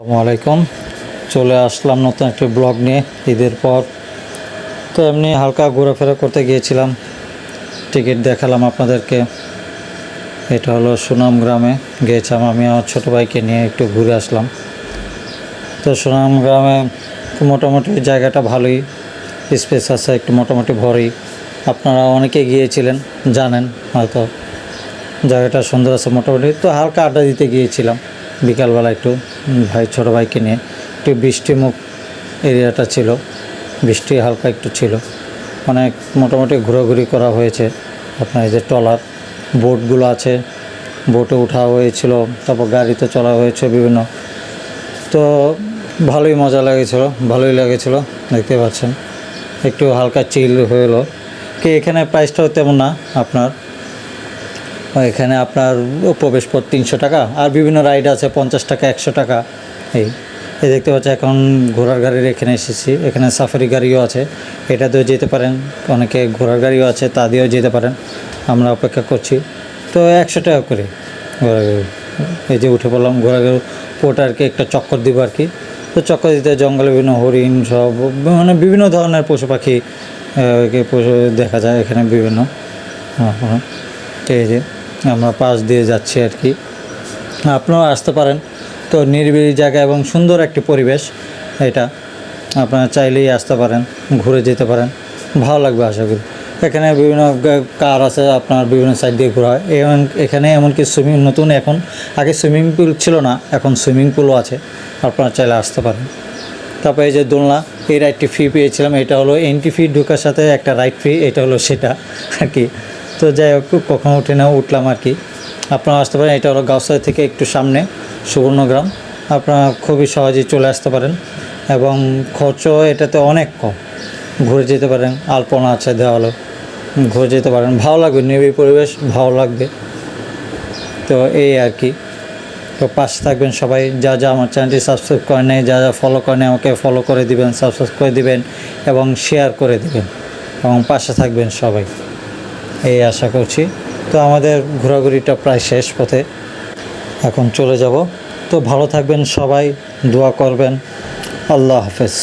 আসসালামু আলাইকুম। চলে আসলাম নতুন একটি ব্লগ নিয়ে ঈদের পর। তো এমনি হালকা ঘোরাফেরা করতে গিয়েছিলাম, টিকিট দেখালাম আপনাদেরকে। এটা হলো সুনাম গ্রামে গিয়েছিলাম, আমি আমার ছোটো ভাইকে নিয়ে একটু ঘুরে আসলাম। তো সুনাম গ্রামে মোটামুটি জায়গাটা ভালোই, স্পেস আছে, একটু মোটামুটি ভরই। আপনারা অনেকে গিয়েছিলেন, জানেন হয়তো জায়গাটা সুন্দর আছে মোটামুটি। তো হালকা আড্ডা দিতে গিয়েছিলাম বিকালবেলা, একটু ছোটো ভাইকে নিয়ে। একটু বৃষ্টিমুখ এরিয়াটা ছিল, বৃষ্টি হালকা একটু ছিল, অনেক মোটামুটি ঘোরাঘুরি করা হয়েছে। আপনার এই যে ট্রলার বোটগুলো আছে, বোটে ওঠা হয়েছিল, তারপর গাড়িতে চলা হয়েছে বিভিন্ন। তো ভালোই মজা লেগেছিলো, ভালোই লেগেছিলো। দেখতে পাচ্ছেন একটু হালকা চিল হলো কি। এখানে প্রাইসটাও তেমন না, এখানে আপনার প্রবেশ পথ 300 টাকা, আর বিভিন্ন রাইড আছে 50 টাকা, 100 টাকা। এই দেখতে পাচ্ছি এখন ঘোড়ার গাড়ির এখানে এসেছি। এখানে সাফারি গাড়িও আছে, এটা দিয়েও যেতে পারেন। অনেকে ঘোড়ার গাড়িও আছে, তা দিয়েও যেতে পারেন। আমরা অপেক্ষা করছি। তো 100 টাকা করে ঘোড়া গাড়ি। এই যে উঠে পড়লাম ঘোড়া গাড়ি, ওটা আর কি একটা চক্কর দিব আর কি। তো চক্কর দিতে জঙ্গলে বিভিন্ন হরিণ সব, মানে বিভিন্ন ধরনের পশু পাখি পশু দেখা যায় এখানে বিভিন্ন। এই যে আমরা পাশ দিয়ে যাচ্ছি আর কি, আপনারাও আসতে পারেন। তো নিরিবিলি জায়গা এবং সুন্দর একটি পরিবেশ, এটা আপনারা চাইলেই আসতে পারেন, ঘুরে যেতে পারেন, ভালো লাগবে আশা করি। এখানে বিভিন্ন কার আছে, আপনার বিভিন্ন সাইড দিয়ে ঘোরা হয়। এখানে এমনকি নতুন এখন, আগে সুইমিং পুল ছিল না, এখন সুইমিং পুলও আছে, আপনারা চাইলে আসতে পারেন। তারপরে এই যে দোলনা, এই রাইডটি ফ্রি পেয়েছিলাম। এটা হলো এন্ট্রি ফি, ঢোকার সাথে একটা রাইড ফ্রি, এটা হলো সেটা আর কি। তো যাই হোক, কখনো উঠে না, উঠলাম আর কি। আপনারা আসতে পারেন। এটা হলো গাউসবাড়ি থেকে একটু সামনে সুবর্ণগ্রাম, আপনারা খুবই সহজেই চলে আসতে পারেন এবং খরচও এটাতে অনেক কম। ঘুরে যেতে পারেন, আলপনা আছে দেওয়ালে, ঘুরে যেতে পারেন, ভালো লাগবে, নিরিবিলি পরিবেশ, ভালো লাগবে। তো এই আর কি। তো পাশে থাকবেন সবাই। যা আমার চ্যানেলটি সাবস্ক্রাইব করে নেয়, যা ফলো করে নেয়, আমাকে ফলো করে দিবেন, সাবস্ক্রাইব করে দিবেন এবং শেয়ার করে দিবেন এবং পাশে থাকবেন সবাই, এই আশা করছি। তো আমাদের ঘোরাঘুরিটা প্রায় শেষ পথে, এখন চলে যাব। তো ভালো থাকবেন সবাই, দোয়া করবেন। আল্লাহ হাফেজ।